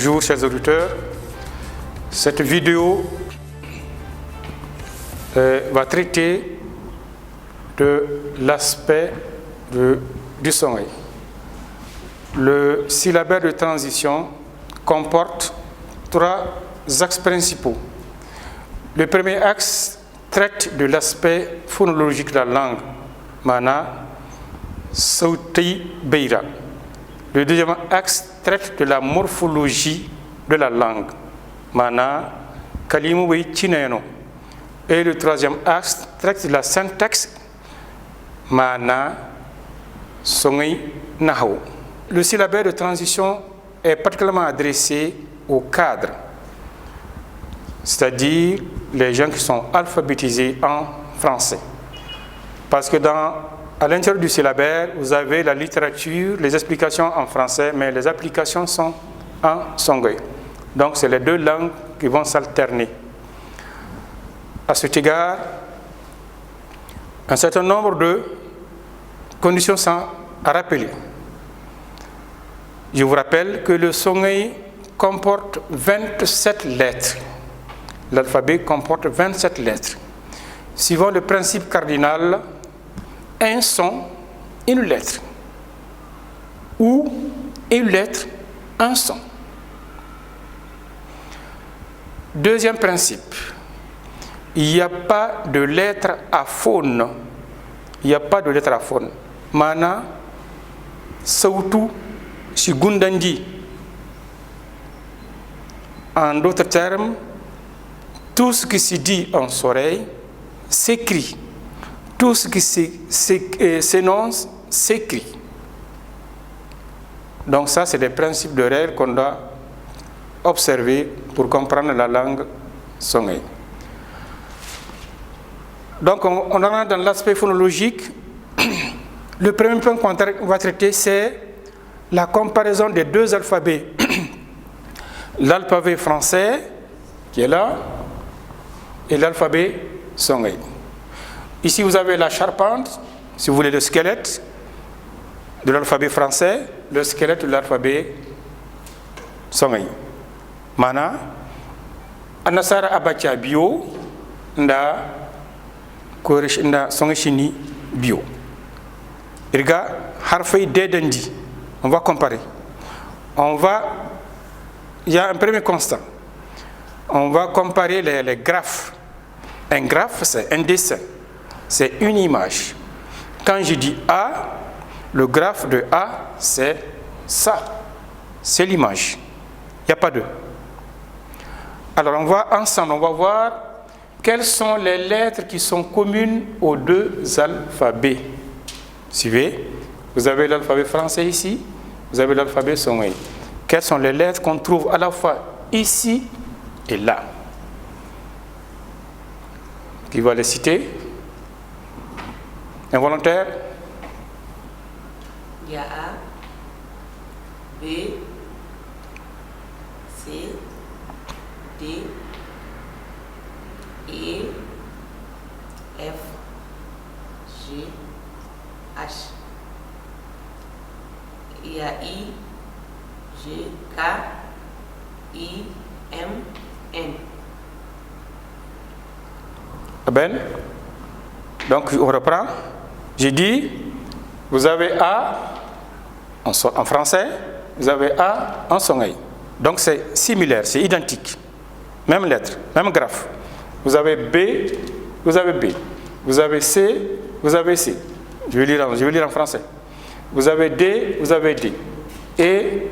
Bonjour chers auditeurs, cette vidéo va traiter de l'aspect du sommeil. Le syllabaire de transition comporte 3 axes principaux. Le premier axe traite de l'aspect phonologique de la langue, mana sauti beira. Le deuxième axe traite de la morphologie de la langue, mana kalimu bai chineno. Et le troisième axe traite de la syntaxe, mana songi nahou. Le syllabaire de transition est particulièrement adressé aux cadres, c'est-à-dire les gens qui sont alphabétisés en français. Parce que à l'intérieur du syllabaire, vous avez la littérature, les explications en français, mais les applications sont en songhay. Donc, c'est les 2 langues qui vont s'alterner. À cet égard, un certain nombre de conditions sont à rappeler. Je vous rappelle que le songhay comporte 27 lettres. L'alphabet comporte 27 lettres. Suivant le principe cardinal, un son, une lettre. Ou une lettre, un son. Deuxième principe, il n'y a pas de lettre aphone. Il n'y a pas de lettre aphone. Mana, sautu, sigundandi. En d'autres termes, tout ce qui se dit en oreille s'écrit. Tout ce qui s'énonce s'écrit. Donc ça, c'est des principes de règles qu'on doit observer pour comprendre la langue songhay. Donc on rentre dans l'aspect phonologique. Le premier point qu'on va traiter, c'est la comparaison des 2 alphabets. L'alphabet français, qui est là, et l'alphabet songhay. Ici, vous avez la charpente, si vous voulez, le squelette de l'alphabet français, le squelette de l'alphabet songhay. Mana, anasara abacha bio, nda koresh nda songhay chini bio. Irga harfay dedendi. On va comparer. Il y a un premier constat. On va comparer les graphes. Un graphe, c'est un dessin. C'est une image. Quand je dis A, le graphe de A, c'est ça. C'est l'image. Il n'y a pas deux. Alors on va ensemble, on va voir quelles sont les lettres qui sont communes aux 2 alphabets. Suivez. Vous avez l'alphabet français ici, vous avez l'alphabet songhay. Quelles sont les lettres qu'on trouve à la fois ici et là? Qui va les citer? Involontaire? Il y a A, B, C, D, E, F, G, H. Il y a I, G, K, I, M, N. Ben, donc on reprend. J'ai dit, vous avez A en français, vous avez A en songhay. Donc c'est similaire, c'est identique. Même lettre, même graphe. Vous avez B, vous avez B. Vous avez C, vous avez C. Je vais lire en français. Vous avez D, vous avez D. E,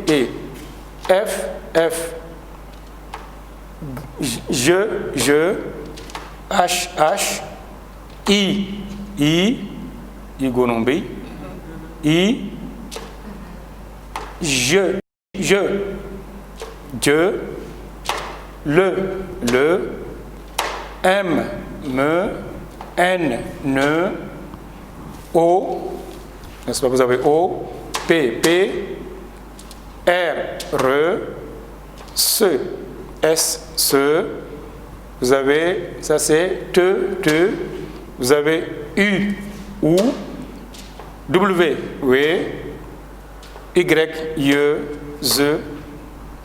F, F. Je, H, H. I, Igonombe. I, je, le, M, me, N, ne, O, n'est-ce pas, vous avez O, P, R, se, S, vous avez, ça c'est te, vous avez U, ou, W, Y, Z,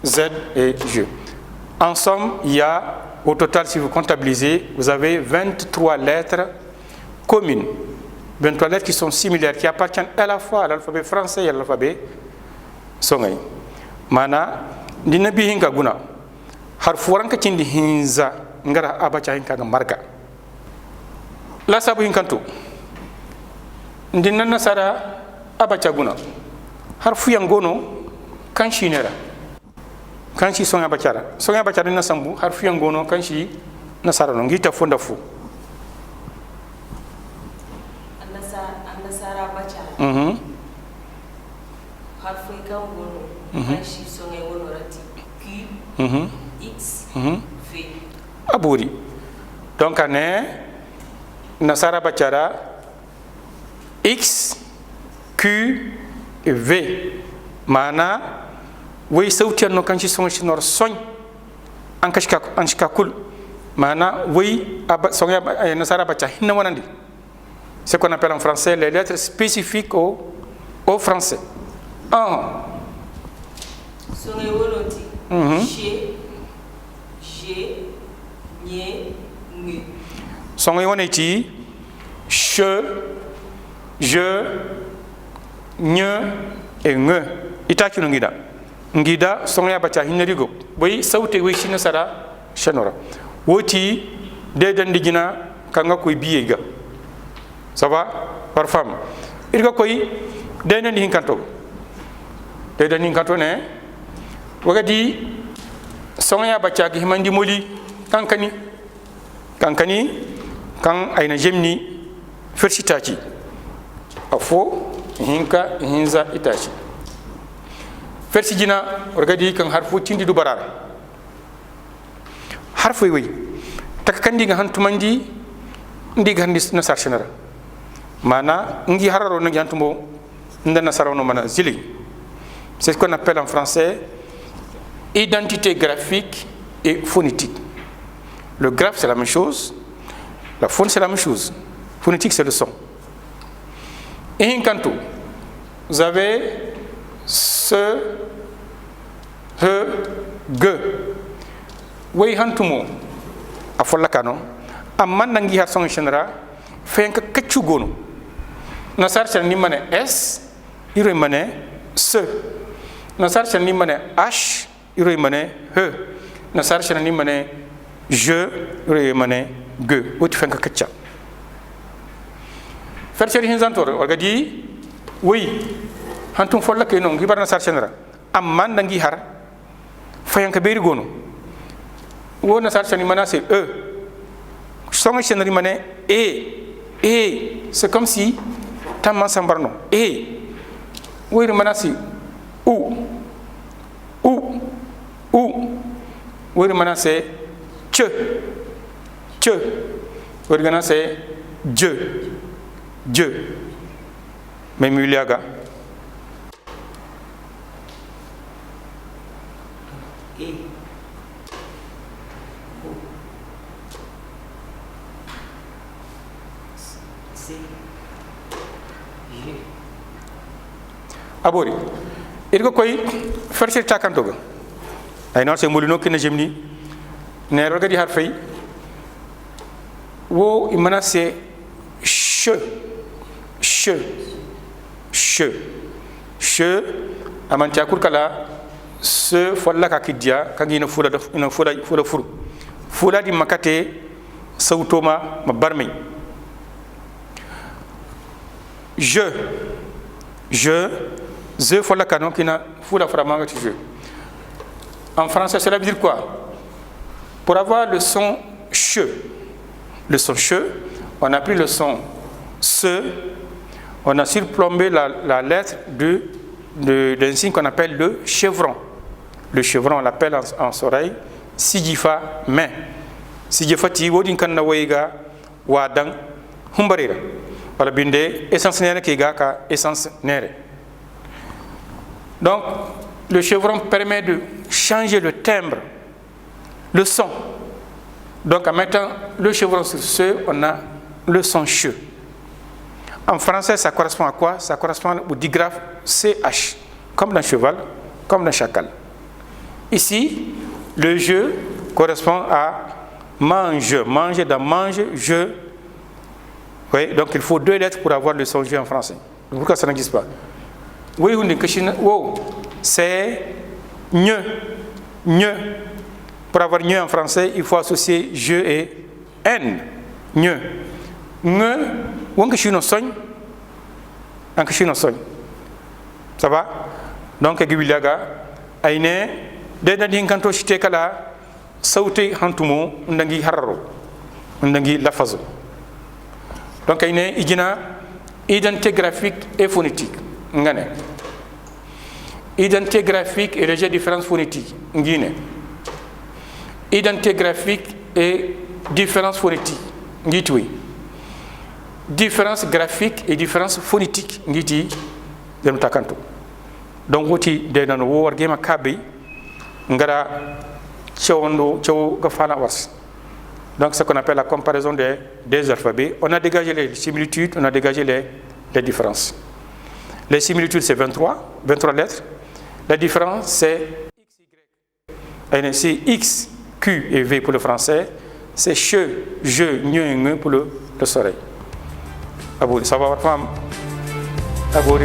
Z et je. En somme, il y a, au total, si vous comptabilisez, vous avez 23 lettres communes. 23 lettres qui sont similaires, qui appartiennent à la fois à l'alphabet français et à l'alphabet songay. Mana, dina bihinga guna. Har furanka cindi hinza ngara abacha hinka marka. La sabu hinkantu. Ndina nasara abacha guna. Har fuyangono kan shinera. Kan shi songa bachara. Songa bachara na sambu har fuyangono kan shi nasara no ngita fonda fu. Anasara bachara. Har fuyangono kan shi songa wono rati Q X V. Abouri. Donc ane nasara bachara X Q et V. Mana oui sauti no kanchi songa chinor soñ anshka kul. Mana oui songa nasara bacha hinna wanandi. Ce qu'on appelle en français les lettres spécifiques au français. Songa woloti G Nye Ngu. Songa woneti che je nye et nge. Itaki no ngida songa bacha hinerigo. Boy sauti oui china sara shanora. Woti de dandigina kanga koy biyega. Ça va par femme. Irga koy de nan hinkanto. De dan hinkanto ne wagadi songa bacha gi himandi moli kankani kan aina jemni fersitaci afo hinka hinza itaci fersijina wargadi kan harfu tindi du barara harfu wi takandi ga hantumandi ndi gandi nasar shenara mana ngi hararo ngi hantumo ndana sarawono mana zili. C'est ce qu'on appelle en français identité graphique et phonétique. Le graphe c'est la même chose, la phone c'est la même chose, phonétique c'est le son. Et quand vous avez ce, ge, oui hantumo, a folakano, a mandangi har son chenra, fait un kachugono. Nasar c'est nimane S, il remane ce. Nasar c'est nimane H, il remane he. Nasar c'est nimane je, il remane ge. Ou tu fais un kacha. Faire chéri hinzantor, orgadi, oui, hantum folla ke non, gibar nasar chenra. Amman dangi har, fait un kaberi gono. Ou nasar c'est nimane c'est E. Son chenri mane E. C'est comme si tamman sambarno oui manasi ou oui manasi che oui manasi je même uliaga abori irgo koy farse takantoga ay non c'est molino kina jemni ne rogadi har fay wo imana c'est che amantia kurkala se folla ka kidia kangina fula def ina fula fula di makate sautoma mabarmi je faut la canon qui n'a fou la framanga tu veux. En français, cela veut dire quoi? Pour avoir le son che, on a pris le son se, on a surplombé la lettre d'un signe qu'on appelle le chevron. Le chevron, on l'appelle en oreille sigifa main. Sigifa ti wodin kan na wayga wadang humbarira. Wala binde essence nere ki ga ka essence nere. Donc, le chevron permet de changer le timbre, le son. Donc, en mettant le chevron sur ce, on a le son che. En français, ça correspond à quoi? Ça correspond au digraphe CH, comme dans cheval, comme dans chacal. Ici, le je correspond à mange. Mange dans mange, je. Oui, donc il faut 2 lettres pour avoir le son je en français. Pourquoi ça n'existe pas? Oui, c'est gne. Gne. Pour avoir gne en français, il faut associer je et n. Gne. Nge, wonke chino sogne. Anke chino sogne. Ça va? Donc, Gibilaga, aine, dès que kanto chite kala, sauté hantumo, ndangi hararo, ndangi lafazo. Donc, aine, igina, identité graphique et phonétique. Ngane. Identité graphique et rejet différence phonétique. Ngine. Identité graphique et différence phonétique. Ngitui. Différence graphique et différence phonétique. Ngiti. De nous takanto. Donc, outil de nan wo wargema kabe ngara chondo cho gafana was. Donc, ce qu'on appelle la comparaison des alphabets. On a dégagé les similitudes, on a dégagé les différences. Les similitudes, c'est 23 lettres. La différence, c'est XY. X, Q et V pour le français. C'est che, je, nye pour le soleil. Ça va, femme. Abou,